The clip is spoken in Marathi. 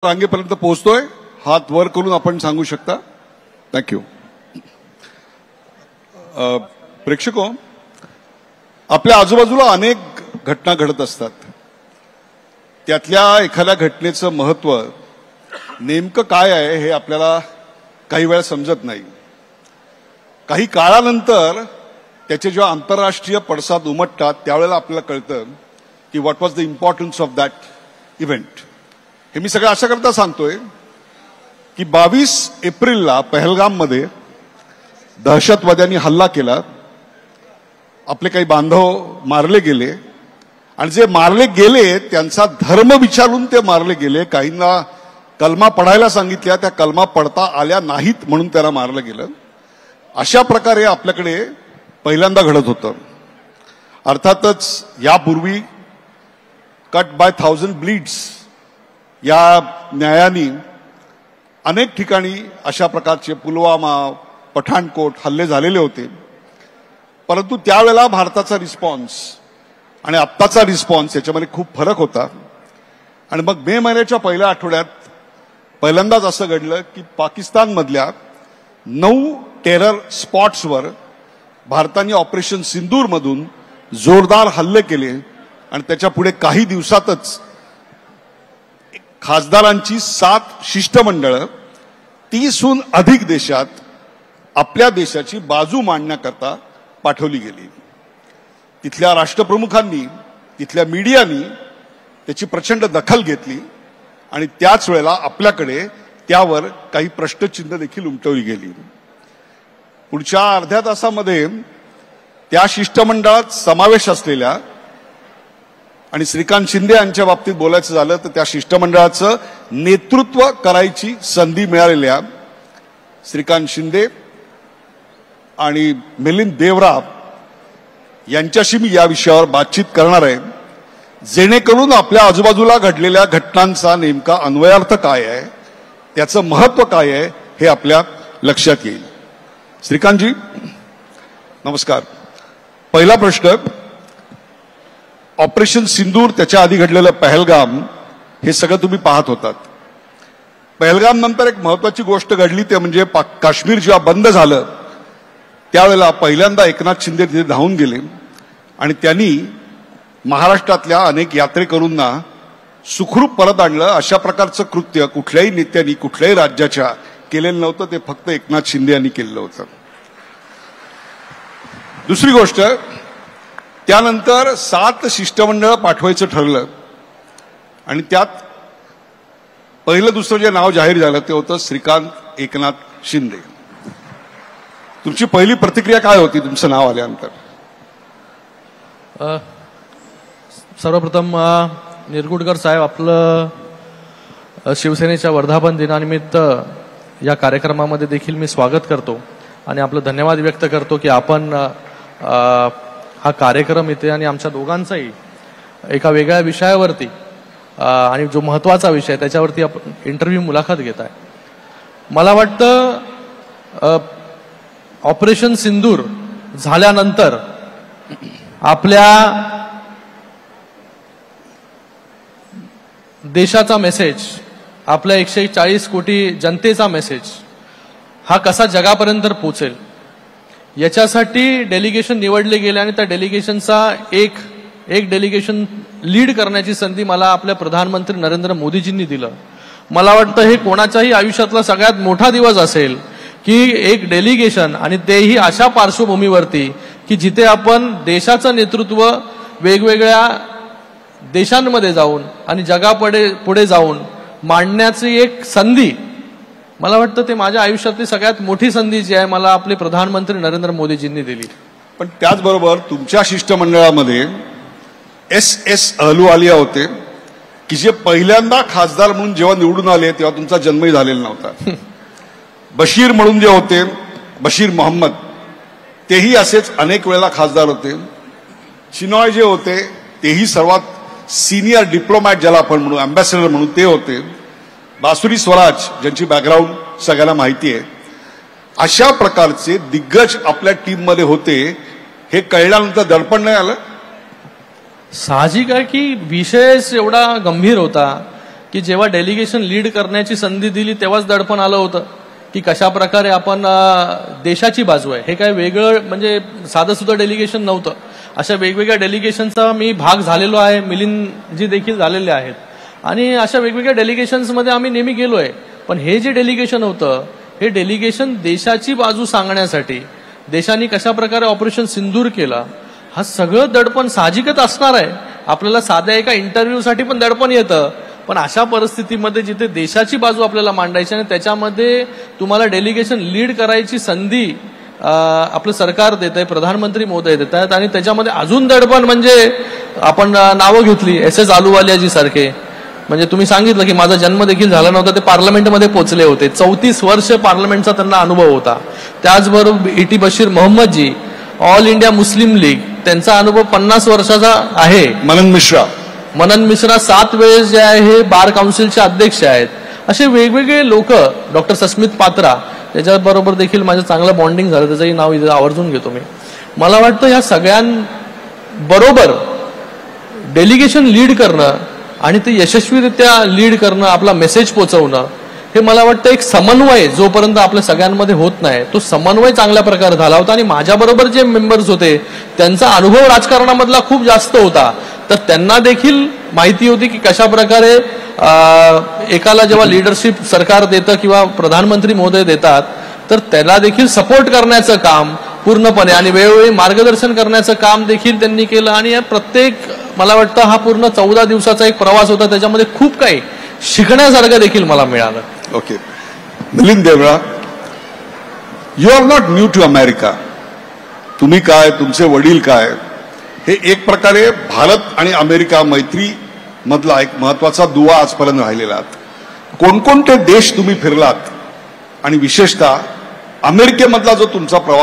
रांगेपर्यंत पोहोचतोय. हात वर करून आपण सांगू शकता. थँक्यू. प्रेक्षको, आपल्या आजूबाजूला अनेक घटना घडत असतात. त्यातल्या एखाद्या घटनेचं महत्त्व नेमकं काय आहे हे आपल्याला काही वेळा समजत नाही. काही काळानंतर त्याचे जेव्हा आंतरराष्ट्रीय पडसाद उमटतात त्यावेळेला आपल्याला कळतं की what was the importance of that event. हे मी सगळं अशा करता सांगतोय की 22 एप्रिलला पहलगाममध्ये दहशतवाद्यांनी हल्ला केला. आपले काही बांधव मारले गेले आणि जे मारले गेले त्यांचा धर्म विचारून ते मारले गेले. काहींना कलमा पढायला सांगितल्या, त्या कलमा पडता आल्या नाहीत म्हणून त्याला मारलं गेलं. अशा प्रकारे आपल्याकडे पहिल्यांदा घडत होतं. अर्थातच यापूर्वी कट बाय 1000 ब्लीड्स या न्यायाने अनेक ठिकाणी अशा प्रकारचे पुलवामा, पठाणकोट हल्ले झालेले होते. परंतु त्यावेळेला भारताचा रिस्पॉन्स आणि आत्ताचा रिस्पॉन्स याच्यामध्ये खूप फरक होता. आणि मग मे महिन्याच्या पहिल्या आठवड्यात पहिल्यांदाच असं घडलं की पाकिस्तानमधल्या 9 टेरर स्पॉट्सवर भारताने ऑपरेशन सिंदूरमधून जोरदार हल्ले केले. आणि त्याच्या पुढे काही दिवसातच खासदारांची 7 शिष्टमंडळं 30हून अधिक देशात आपल्या देशाची बाजू मांडण्याकरता पाठवली गेली. तिथल्या राष्ट्रप्रमुखांनी, तिथल्या मीडियानी त्याची प्रचंड दखल घेतली आणि त्याच वेळेला आपल्याकडे त्यावर काही प्रश्नचिन्ह देखील उमटवली गेली. पुढच्या अर्ध्या तासामध्ये त्या शिष्टमंडळात समावेश असलेल्या आणि श्रीकांत शिंदे यांच्या बाबतीत बोलायचं झालं तर त्या शिष्टमंडळाचं नेतृत्व करायची संधी मिळालेल्या श्रीकांत शिंदे आणि मिलिंद देवरा यांच्याशी मी या विषयावर बातचीत करणार आहे, जेणेकरून आपल्या आजूबाजूला घडलेल्या घटनांचा नेमका अन्वयार्थ काय आहे, त्याचं महत्त्व काय आहे हे आपल्या लक्षात येईल. श्रीकांतजी नमस्कार. पहिला प्रश्न, ऑपरेशन सिंदूर, त्याच्या आधी घडलेलं पहलगाम, हे सगळं तुम्ही पाहत होतात. पहलगाम नंतर एक महत्वाची गोष्ट घडली, ते म्हणजे काश्मीर जेव्हा बंद झालं त्यावेळेला पहिल्यांदा एकनाथ शिंदे तिथे धावून गेले आणि त्यांनी महाराष्ट्रातल्या अनेक यात्रेकरूंना सुखरूप परत आणलं. अशा प्रकारचं कृत्य कुठल्याही नेत्यांनी कुठल्याही राज्याच्या केलेलं नव्हतं. ते फक्त एकनाथ शिंदे यांनी केलेलं होतं. दुसरी गोष्ट, त्यानंतर 7 शिष्टमंडळ पाठवायचं ठरलं आणि त्यात पहिलं दुसरं जे नाव जाहीर झालं ते होतं श्रीकांत एकनाथ शिंदे. तुमची पहिली प्रतिक्रिया काय होती तुमचं नाव आल्यानंतर? सर्वप्रथम निरगुडकर साहेब, आपलं शिवसेनेच्या वर्धापन दिनानिमित्त या कार्यक्रमामध्ये देखील मी स्वागत करतो आणि आपलं धन्यवाद व्यक्त करतो की आपण हा कार्यक्रम इथे आणि आमच्या दोघांचाही एका वेगळ्या विषयावरती आणि जो महत्त्वाचा विषय त्याच्यावरती आपण इंटरव्ह्यू मुलाखत घेत आहे. मला वाटतं ऑपरेशन सिंदूर झाल्यानंतर आपल्या देशाचा मेसेज, आपल्या 140 कोटी जनतेचा मेसेज हा कसा जगापर्यंत पोहोचेल याच्यासाठी डेलिगेशन निवडले गेले आणि त्या डेलिगेशनचा एक डेलिगेशन लीड करण्याची संधी मला आपल्या प्रधानमंत्री नरेंद्र मोदीजींनी दिलं. मला वाटतं हे कोणाच्याही आयुष्यातला सगळ्यात मोठा दिवस असेल की एक डेलिगेशन, आणि तेही अशा पार्श्वभूमीवरती की जिथे आपण देशाचं नेतृत्व वेगवेगळ्या देशांमध्ये जाऊन आणि जगापुढे जाऊन मांडण्याची एक संधी, मला वाटतं ते माझ्या आयुष्यातली सगळ्यात मोठी संधी जी आहे मला आपले प्रधानमंत्री नरेंद्र मोदीजींनी दिली. पण त्याचबरोबर तुमच्या शिष्टमंडळामध्ये SS अहलुवालिया होते की जे पहिल्यांदा खासदार म्हणून जेव्हा निवडून आले तेव्हा तुमचा जन्मही झालेला नव्हता. बशीर म्हणून जे होते, बशीर मोहम्मद, तेही असेच अनेक वेळेला खासदार होते. चिनॉय जे होते तेही सर्वात सिनियर डिप्लोमॅट ज्याला आपण म्हणू, अँबॅसेडर म्हणून ते होते. बासुरी स्वराज ज्यांची बॅकग्राऊंड सगळ्यांना माहिती आहे. अशा प्रकारचे दिग्गज आपल्या टीममध्ये होते. हे कळल्यानंतर दडपण नाही आलं? साहजिक आहे की विषय एवढा गंभीर होता की जेव्हा डेलिगेशन लीड करण्याची संधी दिली तेव्हाच दडपण आलं होतं की कशा प्रकारे आपण देशाची बाजू आहे. हे काय वेगळं म्हणजे साधं सुद्धा डेलिगेशन नव्हतं. अशा वेगवेगळ्या डेलिगेशनचा मी भाग झालेलो आहे, मिलिंदजी देखील झालेले आहेत आणि अशा वेगवेगळ्या डेलिगेशन्समध्ये आम्ही नेहमी गेलोय. पण हे जे डेलिगेशन होतं हे डेलिगेशन देशाची बाजू सांगण्यासाठी, देशाने कशा प्रकारे ऑपरेशन सिंदूर केलं, हा सगळं दडपण साहजिकच असणार आहे. आपल्याला साध्या एका इंटरव्ह्यूसाठी पण दडपण येतं, पण अशा परिस्थितीमध्ये जिथे देशाची बाजू आपल्याला मांडायची आणि त्याच्यामध्ये तुम्हाला डेलिगेशन लीड करायची संधी आपलं सरकार देत आहे, प्रधानमंत्री महोदय देत आहेत आणि त्याच्यामध्ये अजून दडपण म्हणजे आपण नावं घेतली SS अहलुवालियाजी सारखे. म्हणजे तुम्ही सांगितलं की माझा जन्म देखील झाला नव्हता, ते पार्लमेंटमध्ये पोहोचले होते. 34 वर्ष पार्लमेंटचा त्यांना अनुभव होता. त्याचबरोबर ET Basheer Mohammed ji, all India Muslim league, त्यांचा अनुभव 50 वर्षाचा आहे. मनन मिश्रा 7 वेळेस जे आहे हे बार काउन्सिलचे अध्यक्ष आहेत. असे वेगवेगळे लोक, डॉक्टर सस्मित पात्रा, त्याच्याबरोबर देखील माझं चांगलं बॉन्डिंग झालं, त्याचंही नाव इथे आवर्जून घेतो मी. मला वाटतं या सगळ्यांबरोबर डेलिगेशन लीड करणं आणि ते यशस्वीरित्या लीड करणं, आपला मेसेज पोहोचवणं, हे मला वाटतं एक समन्वय जोपर्यंत आपल्या सगळ्यांमध्ये होत नाही तो समन्वय चांगल्या प्रकारे झाला होता. आणि माझ्याबरोबर जे मेंबर्स होते त्यांचा अनुभव राजकारणामधला खूप जास्त होता, तर त्यांना देखील माहिती होती की कशा प्रकारे एकाला जेव्हा लिडरशिप सरकार देतं किंवा प्रधानमंत्री महोदय देतात तर त्याला देखील सपोर्ट करण्याचं काम पूर्णपणे आणि वेळोवेळी मार्गदर्शन करण्याचं काम देखील त्यांनी केलं. आणि या प्रत्येक, मला वाटतं हा पूर्ण 14 दिवसाचा एक प्रवास होता, त्याच्यामध्ये खूप काही शिकण्यासारखं देखील मला मिळालं. Okay, Milind Deora, you are not new to America. तुम्ही काय, तुमचे वडील काय, हे एक प्रकारे भारत आणि अमेरिका मैत्री मधला एक महत्वाचा दुवा आजपर्यंत राहिलेला आहात. कोणकोणते देश तुम्ही फिरलात आणि विशेषतः अमेरिकेमधला जो तुमचा प्रवास